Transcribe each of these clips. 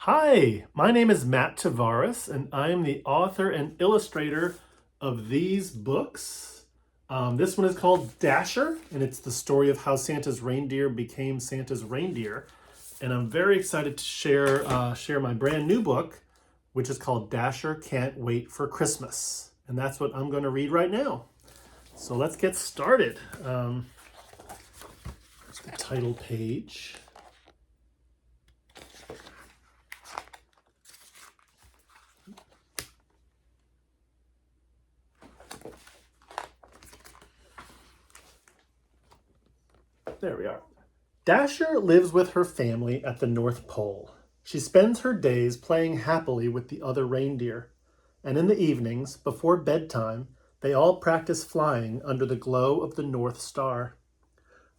Hi, my name is Matt Tavares, and I am the author and illustrator of these books. This one is called Dasher, and it's the story of how Santa's reindeer became Santa's reindeer. And I'm very excited to share my brand new book, which is called Dasher Can't Wait for Christmas. And that's what I'm going to read right now. So let's get started. Here's the title page. There we are. Dasher lives with her family at the North Pole. She spends her days playing happily with the other reindeer, and in the evenings, before bedtime, they all practice flying under the glow of the North Star.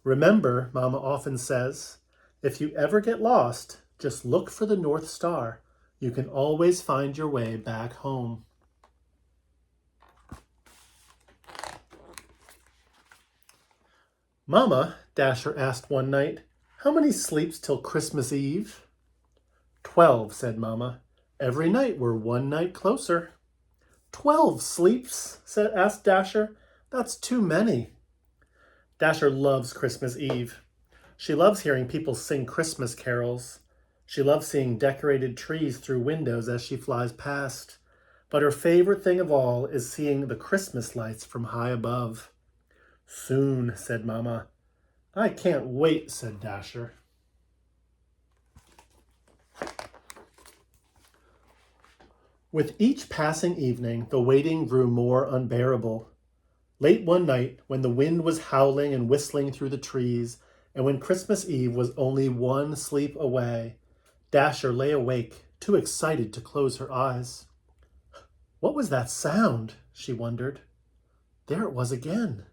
Remember, Mama often says, if you ever get lost, just look for the North Star. You can always find your way back home. Mama, Dasher asked one night, how many sleeps till Christmas Eve? 12, said Mama. Every night we're one night closer. 12 sleeps, asked Dasher. That's too many. Dasher loves Christmas Eve. She loves hearing people sing Christmas carols. She loves seeing decorated trees through windows as she flies past. But her favorite thing of all is seeing the Christmas lights from high above. Soon, said Mama. I can't wait, said Dasher. With each passing evening, the waiting grew more unbearable. Late one night, when the wind was howling and whistling through the trees, and when Christmas Eve was only one sleep away, Dasher lay awake, too excited to close her eyes. What was that sound? She wondered. There it was again.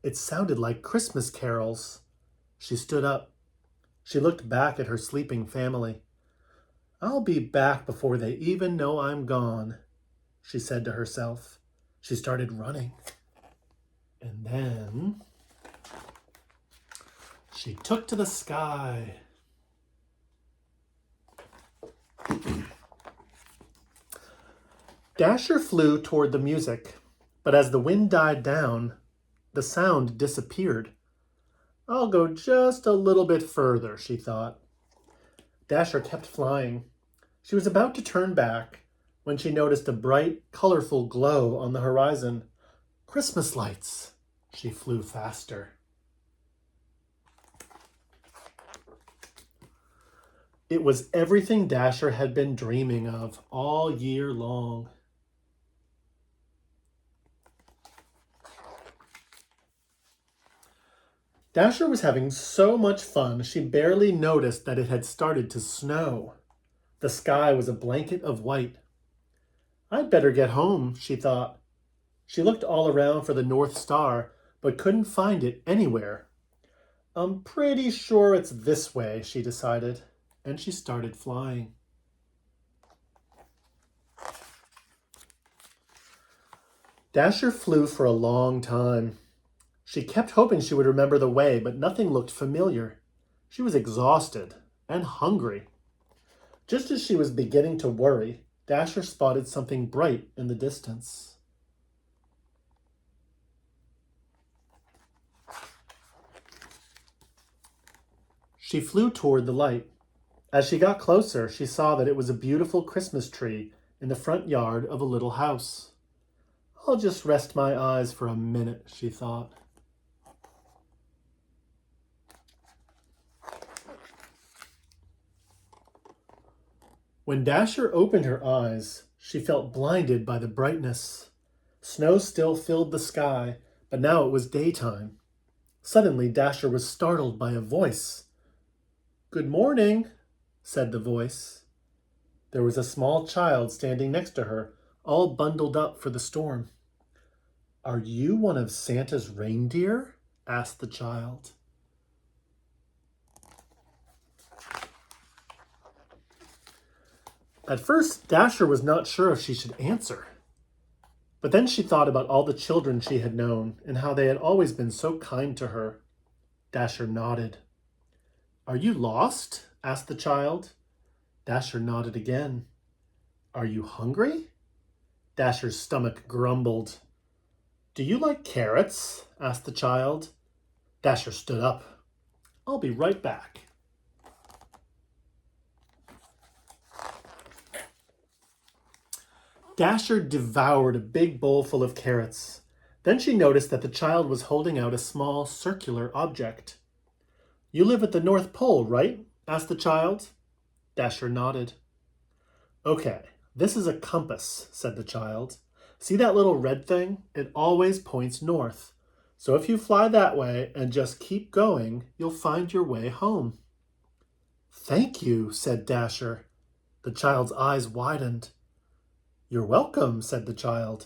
It sounded like Christmas carols. She stood up. She looked back at her sleeping family. I'll be back before they even know I'm gone, she said to herself. She started running. And then she took to the sky. Dasher flew toward the music, but as the wind died down, the sound disappeared. I'll go just a little bit further, she thought. Dasher kept flying. She was about to turn back when she noticed a bright, colorful glow on the horizon. Christmas lights. She flew faster. It was everything Dasher had been dreaming of all year long. Dasher was having so much fun, she barely noticed that it had started to snow. The sky was a blanket of white. I'd better get home, she thought. She looked all around for the North Star, but couldn't find it anywhere. I'm pretty sure it's this way, she decided, and she started flying. Dasher flew for a long time. She kept hoping she would remember the way, but nothing looked familiar. She was exhausted and hungry. Just as she was beginning to worry, Dasher spotted something bright in the distance. She flew toward the light. As she got closer, she saw that it was a beautiful Christmas tree in the front yard of a little house. I'll just rest my eyes for a minute, she thought. When Dasher opened her eyes, she felt blinded by the brightness. Snow still filled the sky, but now it was daytime. Suddenly, Dasher was startled by a voice. Good morning, said the voice. There was a small child standing next to her, all bundled up for the storm. Are you one of Santa's reindeer? Asked the child. At first, Dasher was not sure if she should answer. But then she thought about all the children she had known and how they had always been so kind to her. Dasher nodded. Are you lost? Asked the child. Dasher nodded again. Are you hungry? Dasher's stomach grumbled. Do you like carrots? Asked the child. Dasher stood up. I'll be right back. Dasher devoured a big bowl full of carrots. Then she noticed that the child was holding out a small circular object. You live at the North Pole, right? Asked the child. Dasher nodded. Okay, this is a compass, said the child. See that little red thing? It always points north. So if you fly that way and just keep going, you'll find your way home. Thank you, said Dasher. The child's eyes widened. You're welcome, said the child.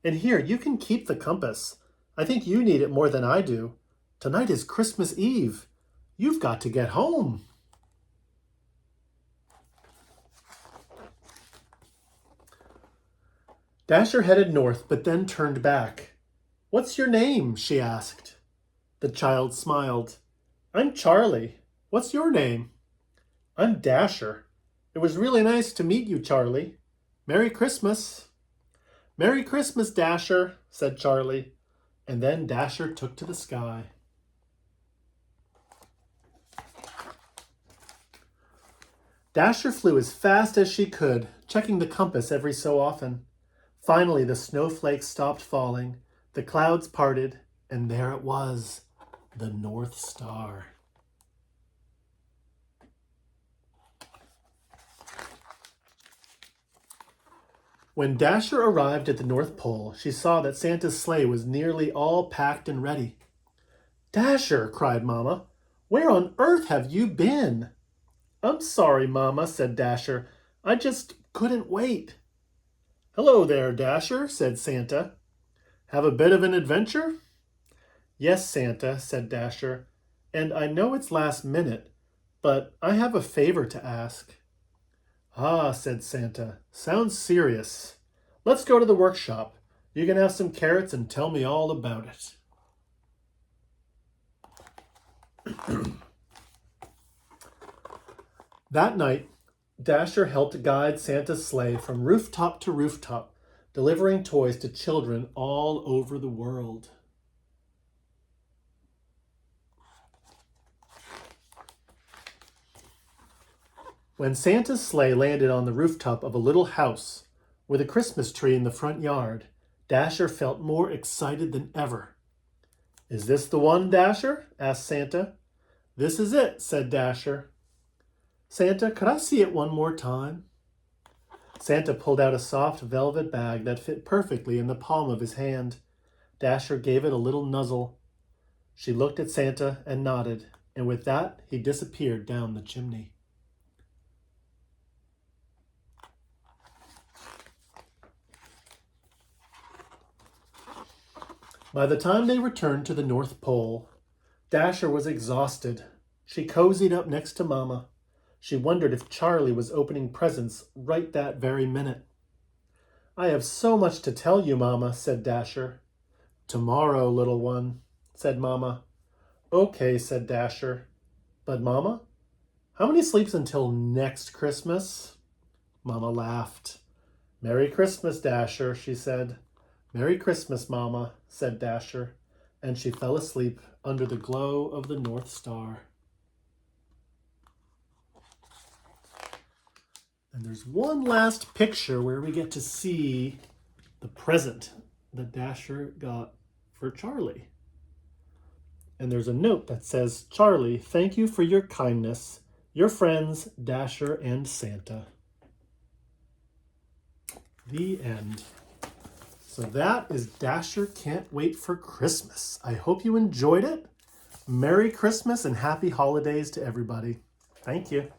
And here, you can keep the compass. I think you need it more than I do. Tonight is Christmas Eve. You've got to get home. Dasher headed north, but then turned back. What's your name? She asked. The child smiled. I'm Charlie. What's your name? I'm Dasher. It was really nice to meet you, Charlie. Merry Christmas. Merry Christmas, Dasher, said Charlie. And then Dasher took to the sky. Dasher flew as fast as she could, checking the compass every so often. Finally, the snowflakes stopped falling, the clouds parted, and there it was, the North Star. When Dasher arrived at the North Pole, she saw that Santa's sleigh was nearly all packed and ready. Dasher, cried Mama, where on earth have you been? I'm sorry, Mama, said Dasher. I just couldn't wait. Hello there, Dasher, said Santa. Have a bit of an adventure? Yes, Santa, said Dasher, and I know it's last minute, but I have a favor to ask. Ah, said Santa, sounds serious. Let's go to the workshop. You can have some carrots and tell me all about it. That night, Dasher helped guide Santa's sleigh from rooftop to rooftop, delivering toys to children all over the world. When Santa's sleigh landed on the rooftop of a little house with a Christmas tree in the front yard, Dasher felt more excited than ever. Is this the one, Dasher? Asked Santa. This is it, said Dasher. Santa, could I see it one more time? Santa pulled out a soft velvet bag that fit perfectly in the palm of his hand. Dasher gave it a little nuzzle. She looked at Santa and nodded, and with that, he disappeared down the chimney. By the time they returned to the North Pole, Dasher was exhausted. She cozied up next to Mama. She wondered if Charlie was opening presents right that very minute. I have so much to tell you, Mama, said Dasher. Tomorrow, little one, said Mama. Okay, said Dasher. But Mama, how many sleeps until next Christmas? Mama laughed. Merry Christmas, Dasher, she said. Merry Christmas, Mama, said Dasher, and she fell asleep under the glow of the North Star. And there's one last picture where we get to see the present that Dasher got for Charlie. And there's a note that says, Charlie, thank you for your kindness. Your friends, Dasher and Santa. The end. So that is Dasher Can't Wait for Christmas. I hope you enjoyed it. Merry Christmas and happy holidays to everybody. Thank you.